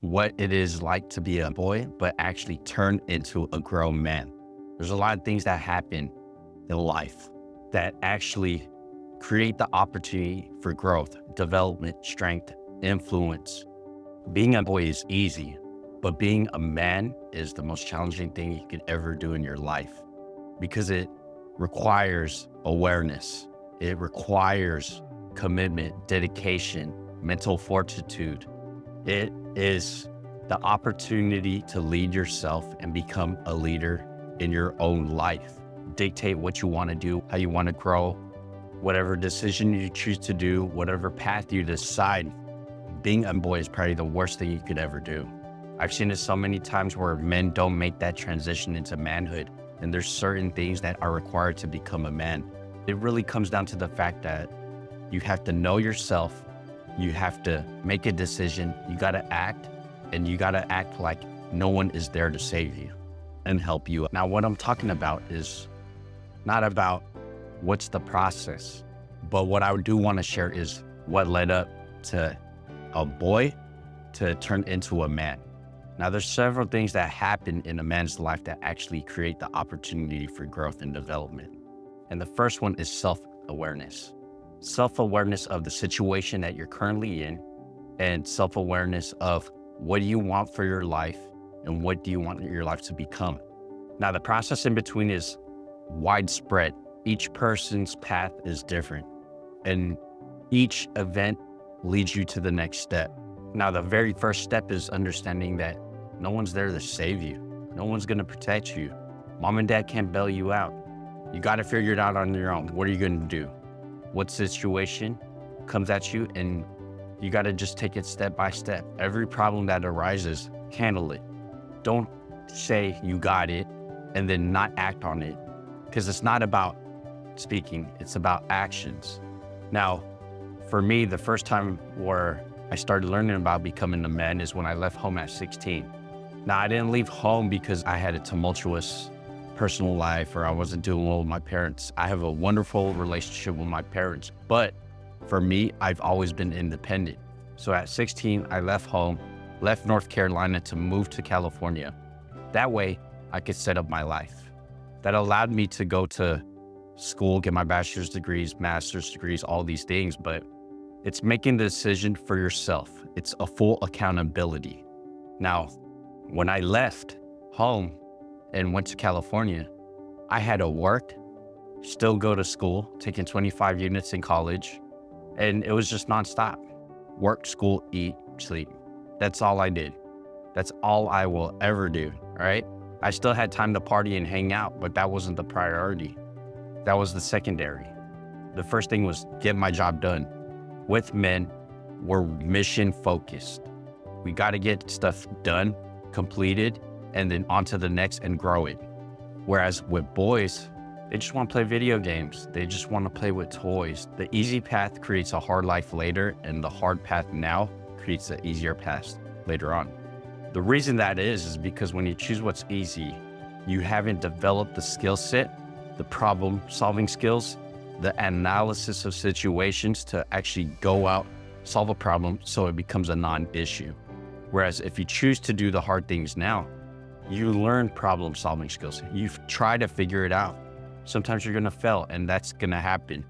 what it is like to be a boy, but actually turn into a grown man. There's a lot of things that happen in life that actually create the opportunity for growth, development, strength, influence. Being a boy is easy, but being a man is the most challenging thing you could ever do in your life because it requires awareness. It requires commitment, dedication, mental fortitude. It is the opportunity to lead yourself and become a leader in your own life. Dictate what you want to do, how you want to grow, whatever decision you choose to do, whatever path you decide. Being a boy is probably the worst thing you could ever do. I've seen it so many times where men don't make that transition into manhood, and there's certain things that are required to become a man. It really comes down to the fact that you have to know yourself, you have to make a decision, you gotta act, and you gotta act like no one is there to save you and help you. Now, what I'm talking about is not about what's the process, but what I do wanna share is what led up to a boy to turn into a man. Now, there's several things that happen in a man's life that actually create the opportunity for growth and development. And the first one is self-awareness. Self-awareness of the situation that you're currently in, and self-awareness of what do you want for your life and what do you want your life to become. Now, the process in between is widespread. Each person's path is different, and each event leads you to the next step. Now, the very first step is understanding that no one's there to save you. No one's going to protect you. Mom and dad can't bail you out. You got to figure it out on your own. What are you going to do? What situation comes at you, and you got to just take it step by step. Every problem that arises, handle it. Don't say you got it and then not act on it, because it's not about speaking, it's about actions. Now, for me, the first time where I started learning about becoming a man is when I left home at 16. Now, I didn't leave home because I had a tumultuous personal life or I wasn't doing well with my parents. I have a wonderful relationship with my parents, but for me, I've always been independent. So at 16, I left home, left North Carolina to move to California. That way, I could set up my life. That allowed me to go to school, get my bachelor's degrees, master's degrees, all these things, but it's making the decision for yourself. It's a full accountability. Now, when I left home and went to California, I had to work, still go to school, taking 25 units in college, and it was just nonstop. Work, school, eat, sleep. That's all I did. That's all I will ever do, right? I still had time to party and hang out, but that wasn't the priority. That was the secondary. The first thing was get my job done. With men, we're mission focused. We got to get stuff done, completed, and then on to the next and grow it. Whereas with boys, they just want to play video games. They just want to play with toys. The easy path creates a hard life later, and the hard path now creates an easier path later on. The reason that is because when you choose what's easy, you haven't developed the skill set, the problem solving skills, the analysis of situations to actually go out, solve a problem so it becomes a non-issue. Whereas if you choose to do the hard things now, you learn problem solving skills. You try to figure it out. Sometimes you're gonna fail, and that's gonna happen.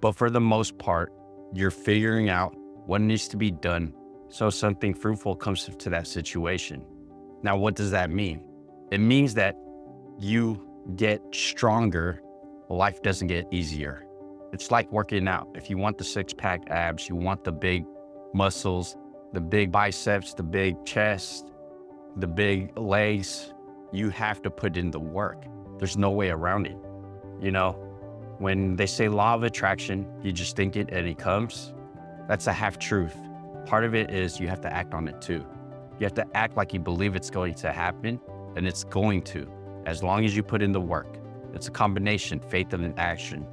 But for the most part, you're figuring out what needs to be done so something fruitful comes to that situation. Now, what does that mean? It means that you get stronger, life doesn't get easier. It's like working out. If you want the six-pack abs, you want the big muscles, the big biceps, the big chest, the big legs, you have to put in the work. There's no way around it. You know, when they say law of attraction, you just think it and it comes. That's a half truth. Part of it is you have to act on it too. You have to act like you believe it's going to happen, and it's going to, as long as you put in the work. It's a combination, faith and action.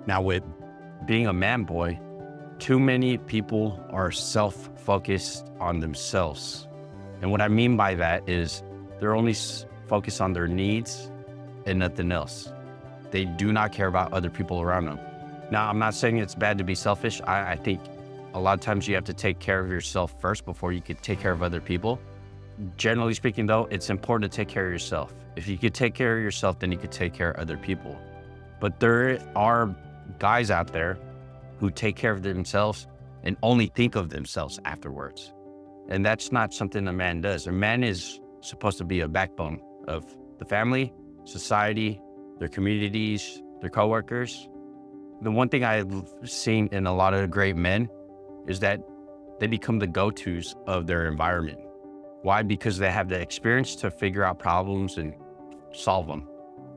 Now, with being a man boy, too many people are self-focused on themselves. And what I mean by that is they're only focused on their needs and nothing else. They do not care about other people around them. Now, I'm not saying it's bad to be selfish. I think a lot of times you have to take care of yourself first before you could take care of other people. Generally speaking though, it's important to take care of yourself. If you could take care of yourself, then you could take care of other people. But there are guys out there who take care of themselves and only think of themselves afterwards. And that's not something a man does. A man is supposed to be a backbone of the family, society, their communities, their coworkers. The one thing I've seen in a lot of great men is that they become the go-tos of their environment. Why? Because they have the experience to figure out problems and solve them.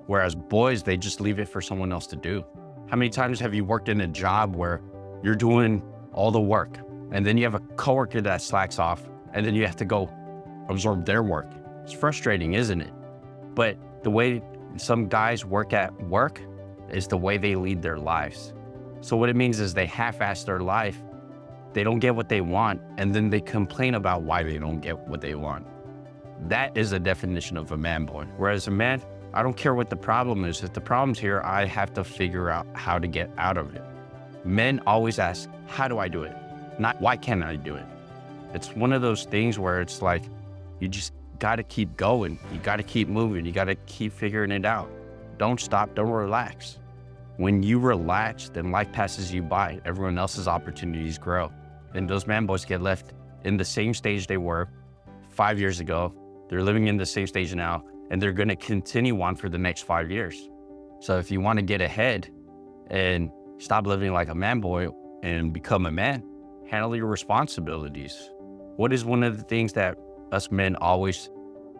Whereas boys, they just leave it for someone else to do. How many times have you worked in a job where you're doing all the work and then you have a coworker that slacks off and then you have to go absorb their work? It's frustrating, isn't it? But the way some guys work at work is the way they lead their lives. So what it means is they half-ass their life, they don't get what they want, and then they complain about why they don't get what they want. That is a definition of a man boy. Whereas a man, I don't care what the problem is. If the problem's here, I have to figure out how to get out of it. Men always ask, how do I do it? Not why can't I do it? It's one of those things where it's like, you just gotta keep going. You gotta keep moving. You gotta keep figuring it out. Don't stop, don't relax. When you relax, then life passes you by. Everyone else's opportunities grow. And those man boys get left in the same stage they were 5 years ago. They're living in the same stage now, and they're gonna continue on for the next 5 years. So if you wanna get ahead and stop living like a man boy and become a man, handle your responsibilities. What is one of the things that us men always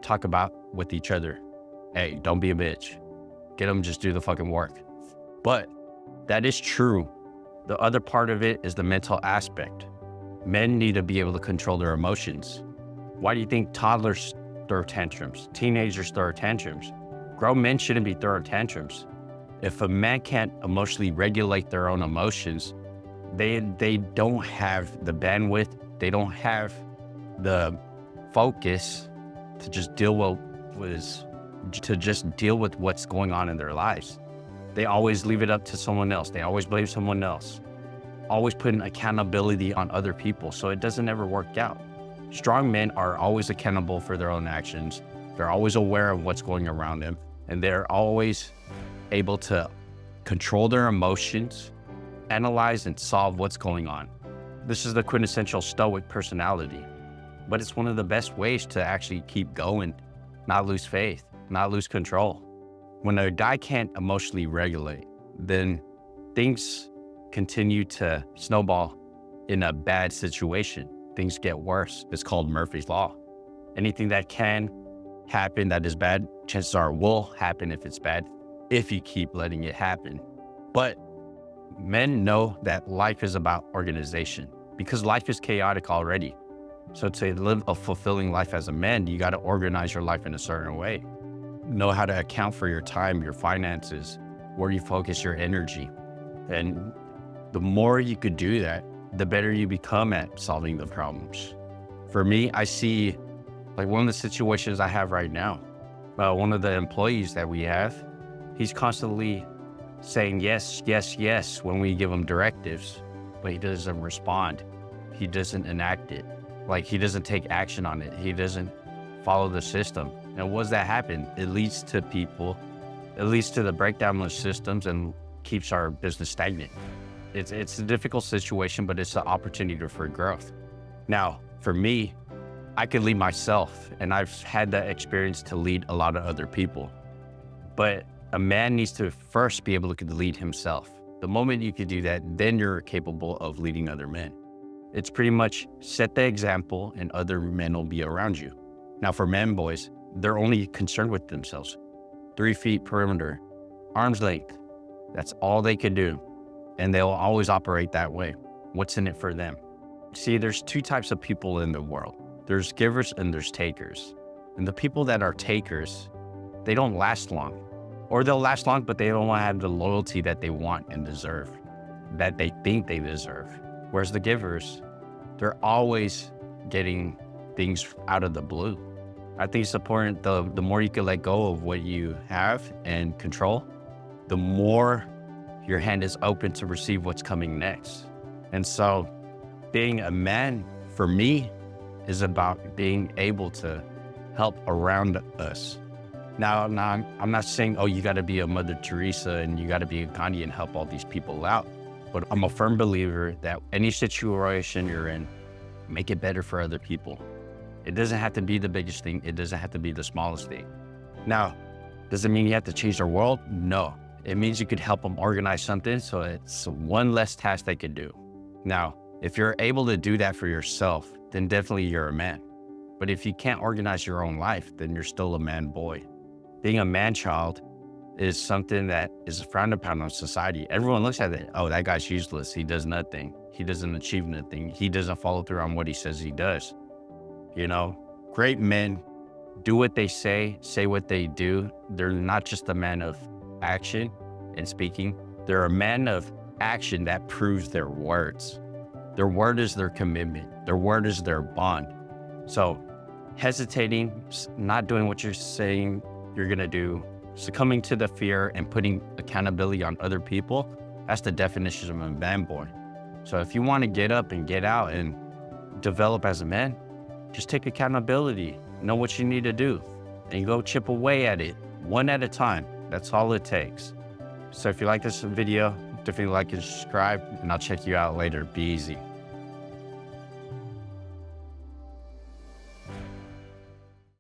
talk about with each other? Hey, don't be a bitch. Get them, just do the fucking work. But that is true. The other part of it is the mental aspect. Men need to be able to control their emotions. Why do you think toddlers throw tantrums? Teenagers throw tantrums. Grown men shouldn't be throwing tantrums. If a man can't emotionally regulate their own emotions, they don't have the bandwidth, they don't have the focus to just deal with what's going on in their lives. They always leave it up to someone else. They always blame someone else. Always putting accountability on other people, so it doesn't ever work out. Strong men are always accountable for their own actions. They're always aware of what's going around them, and they're always able to control their emotions, analyze and solve what's going on. This is the quintessential stoic personality, but it's one of the best ways to actually keep going, not lose faith, not lose control. When a guy can't emotionally regulate, then things continue to snowball in a bad situation. Things get worse. It's called Murphy's Law. Anything that can happen that is bad, chances are will happen if it's bad, if you keep letting it happen. But men know that life is about organization because life is chaotic already. So to live a fulfilling life as a man, you got to organize your life in a certain way. Know how to account for your time, your finances, where you focus your energy. And the more you could do that, the better you become at solving the problems. For me, I see like one of the situations I have right now, one of the employees that we have, he's constantly saying yes, yes, yes when we give him directives, but he doesn't respond. He doesn't enact it. Like he doesn't take action on it. He doesn't follow the system. And what does that happen? It leads to people, it leads to the breakdown of systems and keeps our business stagnant. It's a difficult situation, but it's an opportunity for growth. Now, for me, I could lead myself, and I've had that experience to lead a lot of other people. But a man needs to first be able to lead himself. The moment you can do that, then you're capable of leading other men. It's pretty much set the example and other men will be around you. Now for men boys, they're only concerned with themselves. 3 feet perimeter, arm's length. That's all they can do. And they'll always operate that way. What's in it for them? See, there's 2 types of people in the world. There's givers and there's takers. And the people that are takers, they don't last long. Or they'll last long, but they don't have the loyalty that they want and deserve, that they think they deserve. Whereas the givers, they're always getting things out of the blue. I think it's important, the more you can let go of what you have and control, the more your hand is open to receive what's coming next. And so being a man for me is about being able to help around us. Now I'm not saying, oh, you got to be a Mother Teresa and you got to be a Gandhi and help all these people out. But I'm a firm believer that any situation you're in, make it better for other people. It doesn't have to be the biggest thing. It doesn't have to be the smallest thing. Now, does it mean you have to change their world? No. It means you could help them organize something so it's one less task they could do. Now, if you're able to do that for yourself, then definitely you're a man. But if you can't organize your own life, then you're still a man boy. Being a man child is something that is frowned upon in society. Everyone looks at it, oh, that guy's useless. He does nothing. He doesn't achieve nothing. He doesn't follow through on what he says he does. You know, great men do what they say what they do. They're not just a man of action and speaking. They're a man of action that proves their words. Their word is their commitment. Their word is their bond. So hesitating, not doing what you're saying you're gonna do, succumbing to the fear and putting accountability on other people, that's the definition of a man boy. So if you want to get up and get out and develop as a man, just take accountability, know what you need to do, and go chip away at it one at a time. That's all it takes. So if you like this video, definitely like and subscribe, and I'll check you out later. Be easy.